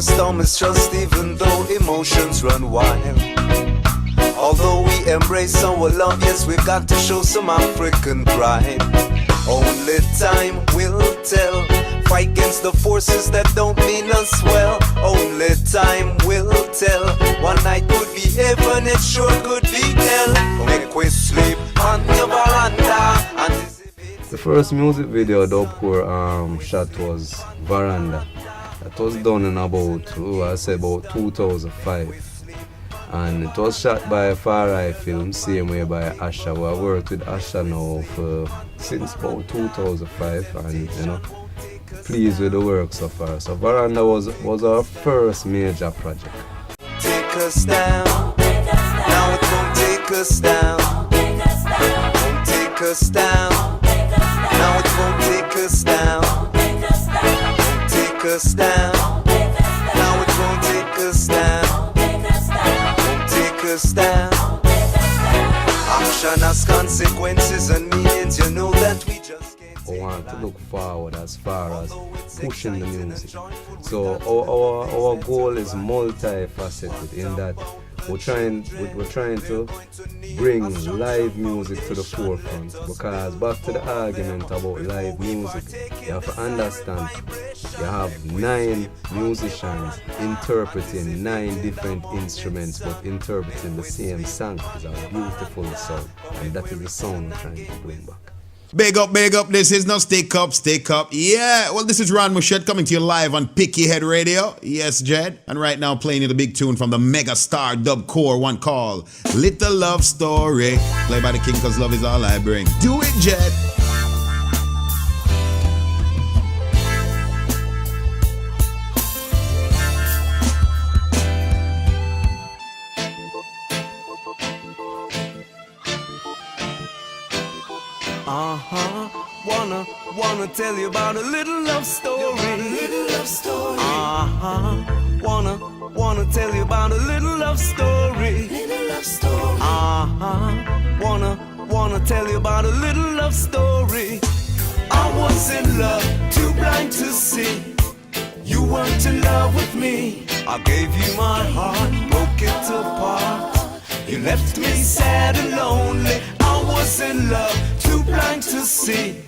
storm is just even though emotions run wild. Although we embrace our love, yes, we've got to show some African pride. Only time will tell. Fight against the forces that don't mean us well. Only time will tell. One night could be heaven, it sure could be hell. Make we sleep on the veranda. The first music video Dubcore shot was Veranda. That was done in about 2005. And it was shot by Far Eye Film, same way by Asha. We have worked with Asha now since about 2005, and you know, pleased with the work so far. So Veranda was our first major project. Take us down, now it won't take us down. Won't take us down, now it won't take us down. Won't take us down, now it won't take us down. Us down. Action has consequences and meanings, you know that we just can't. I want to look forward as far as pushing the music. So our goal is multifaceted in that we're trying to bring live music to the forefront, because back to the argument about live music, you have to understand you have 9 musicians interpreting 9 different instruments but interpreting the same song. It's a beautiful sound, and that is the sound we're trying to bring back. Big up, this is no Stick Up. Yeah, well, this is Ron Mushet coming to you live on Picky Head Radio. Yes, Jed. And right now playing you the big tune from the mega star Dubcore, one called Little Love Story. Played by the King, cause love is all I bring. Do it, Jed. Wanna tell you about a little love story. Wanna tell you about a little love story. Wanna tell you about a little love story. I was in love, too blind to see. You weren't in love with me. I gave you my heart, broke it apart. You left me sad and lonely. I was in love, too blind to see.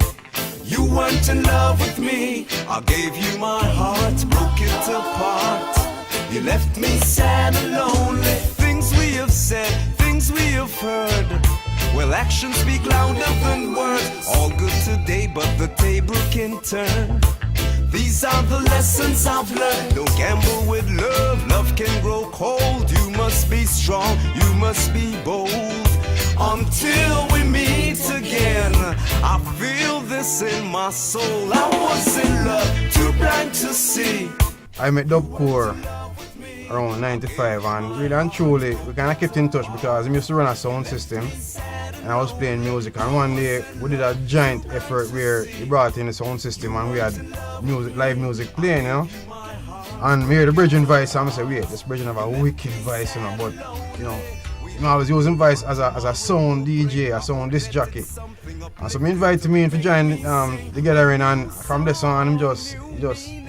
You weren't in love with me. I gave you my heart, broke it apart. You left me sad and lonely. Things we have said, things we have heard. Well, actions speak louder than words. All good today, but the table can turn. These are the lessons I've learned. Don't gamble with love, love can grow cold. You must be strong, you must be bold. Until we meet again, I feel this in my soul. I was in love, too blind to see. I met Dubcore around 95, and really and truly we kind of kept in touch because he used to run a sound system and I was playing music, and one day we did a giant effort where he brought in the sound system and we had music, live music playing, you know. And we heard the bridging voice and I said, wait, this bridging have a wicked voice, you know, but I was using voice as a sound DJ, a sound disc jockey. And so he invited me in to join the gathering, and from this on him just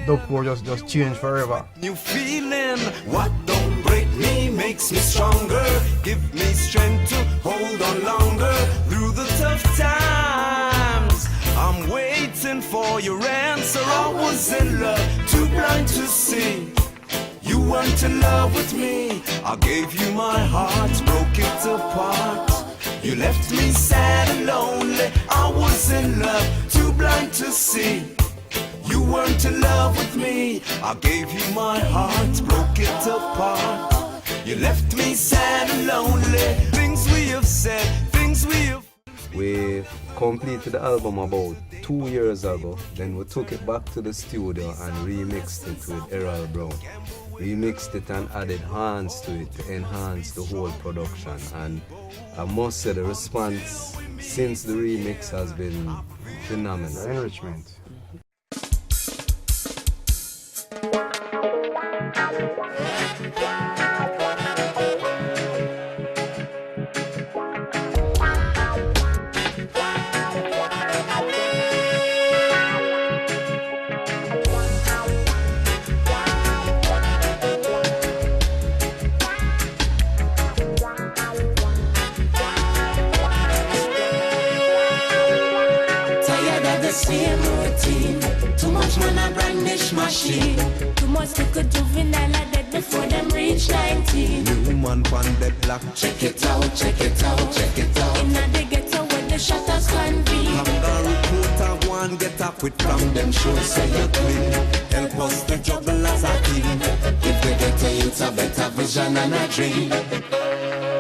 Dubcore just changed forever. New feeling, what don't break me makes me stronger. Give me strength to hold on longer through the tough times. I'm waiting for your answer. I was in love, too blind to see. You weren't in love with me. I gave you my heart, broke it apart. You left me sad and lonely. I was in love, too blind to see. You weren't in love with me. I gave you my heart, broke it apart. You left me sad and lonely. Things we have said, things we have. We completed the album about 2 years ago. Then we took it back to the studio and remixed it with Errol Brown. Remixed it and added hands to it to enhance the whole production. And I must say the response since the remix has been phenomenal. Enrichment. same routine. Too much man a brandish machine. Too much little juvenile are dead before them reach 19. New man pon the block. Check it out, check it out, check it out. Inna the ghetto where the shutters can be. Kangaroo coat a go and get a quit from them show say you clean. Help us to juggle as a team. If we get a youth a better vision and a dream.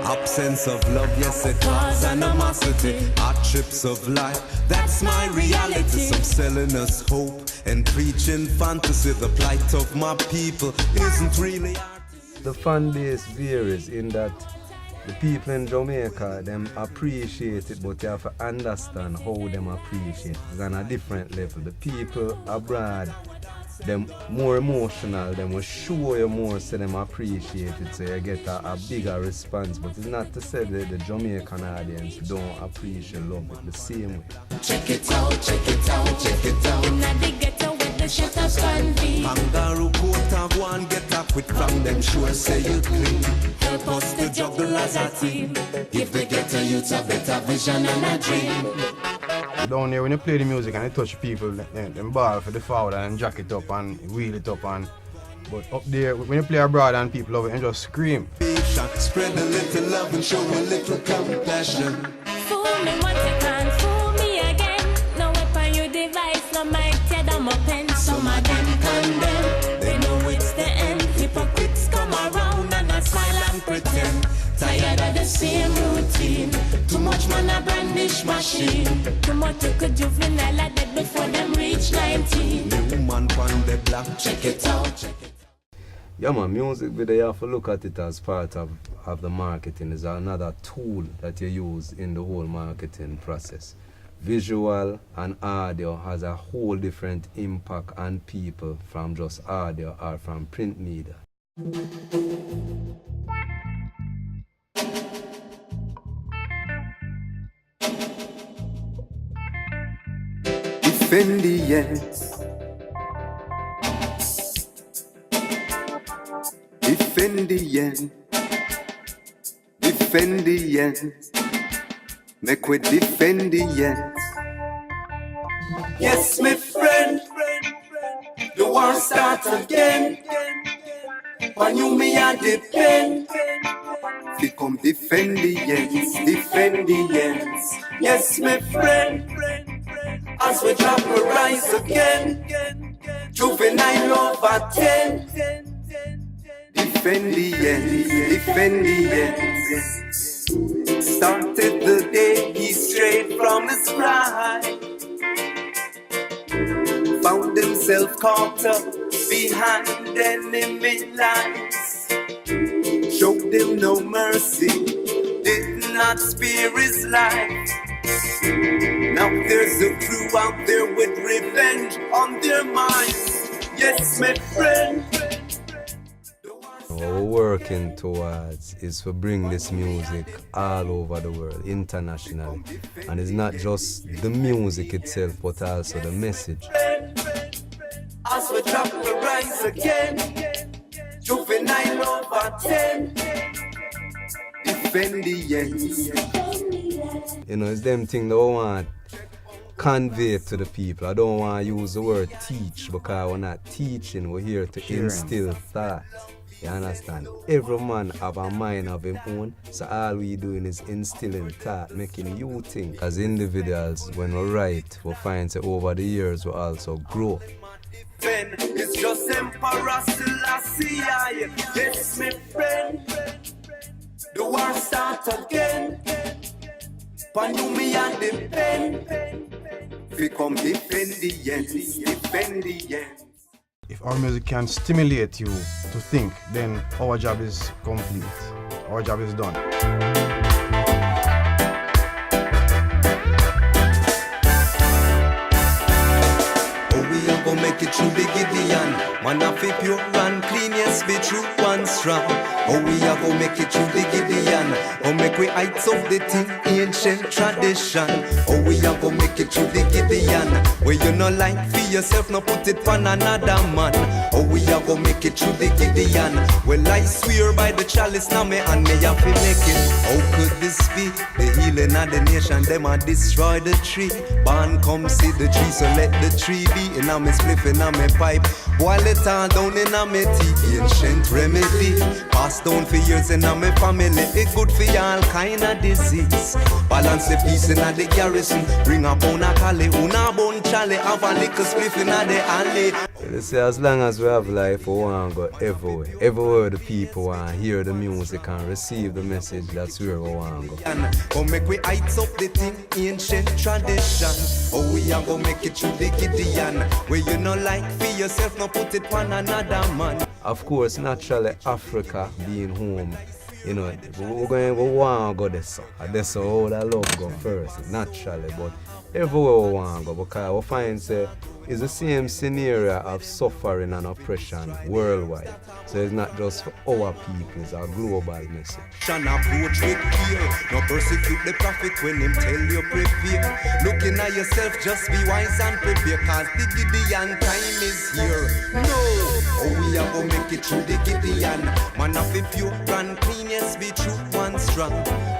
Absence of love, yes it cause animosity. Hardships of life, that's my reality. Some selling us hope and preaching fantasy. The plight of my people isn't really. The fan base varies in that the people in Jamaica, them appreciate it, but you have to understand how them appreciate it. It's on a different level. The people abroad, them more emotional, them will show you more, so them appreciate it, so you get a bigger response. But it's not to say that the Jamaican audience don't appreciate love it the same way. Check it out, check it out, check it out. Inna the ghetto where the shutters can be. Kangaroo coat a go and get a quit from them sure say you clean. Help us to juggle as a team. If we get a youth a better vision and a dream. Down here when you play the music and you touch people, them ball for the foul and jack it up and wheel it up and but up there when you play abroad and people love it and just scream. Spread a little love and show a little compassion. Fool me once you can't fool me again. No weapon you device, no mic, tear them up and some of them condemn. They know it's the end. Hypocrites come around and I smile and pretend. Tired of the same routine. Too much man a brandish machine. Too much little juvenile are dead before them reach 19. New man pon the block. Check it out, check it out. Yeah man, music video, you have to look at it as part of the marketing. It's another tool that you use in the whole marketing process. Visual and audio has a whole different impact on people from just audio or from print media. Defendians, defendians, defendians, make we defendians. Yes, my friend, the war start again. On you me a depend. Become defendians, defendians. Yes, my friend. As we drop we rise again. Juvenile over 10. Defendians, defendians. Started the day he strayed from his pride. Found himself caught up behind enemy lines. Showed him no mercy, did not spare his life. Now there's a crew out there with revenge on their minds. Yes, my friend. What we're working towards is to bring this music all over the world, internationally. And it's not just the music itself, but also the message. As we drop we rise again. Juvenile over 10. Defendians. You know, it's them thing that I want convey to the people. I don't want to use the word teach because we're not teaching, we're here to instill thought. You understand? Every man have a mind of his own, so all we doing is instilling thought, making you think. As individuals, when we write, we find that over the years we also grow. It's just Emperor Selassie. Yes, my friend. The war start again. Pan you me and depend. Become defendians, defendians. If our music can stimulate you to think, then our job is complete. Our job is done. We are gonna make it through the Gideon. Man of it pure and clean, yes, be true and strong. Oh, we are gonna make it through the Gideon. Oh, make we heights of the thing, ancient tradition. Oh, we are gonna make it through the Gideon. Where you no like for yourself, no put it on another man. Oh, we are gonna make it through the Gideon. Well, I swear by the chalice, now me and me have to make it. How could this be? The killing of the nation, them a destroy the tree. Born come see the tree, so let the tree be. In a me spliff, in a me pipe, boil it all down in a me tea. Ancient remedy, passed down for years in a me family. It good for all kind of disease. Balance the peace in a the garrison. Bring up on a cali, una bone chale. Have a little spliff in a the alley. They say as long as we have life, we want to go everywhere. Everywhere the people want to hear the music and receive the message, that's where we want to go. Come make we heights up the thing, ancient tradition. Oh, we are gonna make it through the Gideon. Where you no like for yourself, no put it on another man. Of course, naturally, Africa being home, you know, we want to go there, so. That's how all the love go first, naturally. But everywhere we want to go, because we find say it's the same scenario of suffering and oppression worldwide. So it's not just for our people, it's a global message. Approach with care. No persecute the prophet when him tell you prepare. Looking at yourself, just be wise and prepare. Cause the Gideon time is here. No, oh we are gonna make it through the Gideon. Man of the pure and clean, yes be true and strong.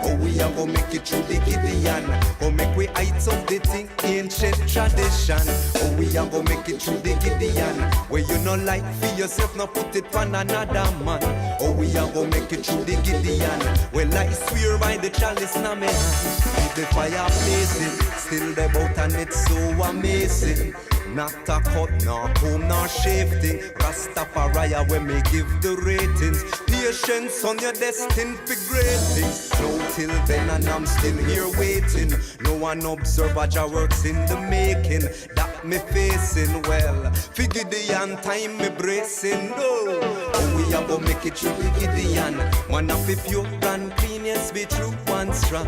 Oh we are gonna make it through the Gideon. Go make we heights of the thing, ancient tradition. Oh we are gonna make it through the Gideon. Where you no like for yourself, no put it on another man. Oh we are gonna make it through the Gideon. Well, I swear by the chalice na me hand. With the fire blazing, still the boat and it's so amazing. Not a cut, nor comb, nor shafting. Rastafari when me give the ratings. Patience on your destined for great things. No till then and I'm still here waiting. No one observe what your works in the making. That me facing well. Figure the end time me bracing. No, oh we are gonna make it through the Gideon. Man up if you run clean, yes be true and strong.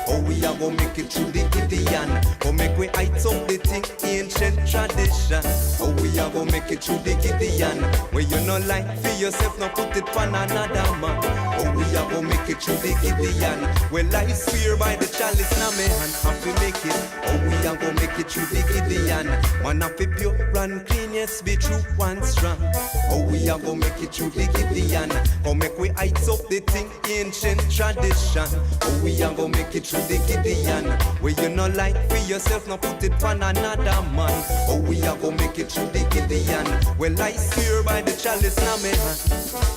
Oh we are gonna make it through the Gideon. Go make we heights up the thing, ancient tradition. Oh we are gonna make it through the Gideon. Where you no like for yourself, no put it on another man. Oh we are gonna make it through the Gideon. Well I swear by the chalice na me hand, have to make it. Oh we are gonna make it through the Gideon. Man up if you run clean, yes be true and strong. Oh we are gonna make it through the Gideon. Go make we heights up the thing, ancient tradition. Oh we are gonna make it through the Gideon. Where you no like for yourself, no put it on another man. Oh we are gonna make it through the Gideon. Well I swear by the chalice na me hand.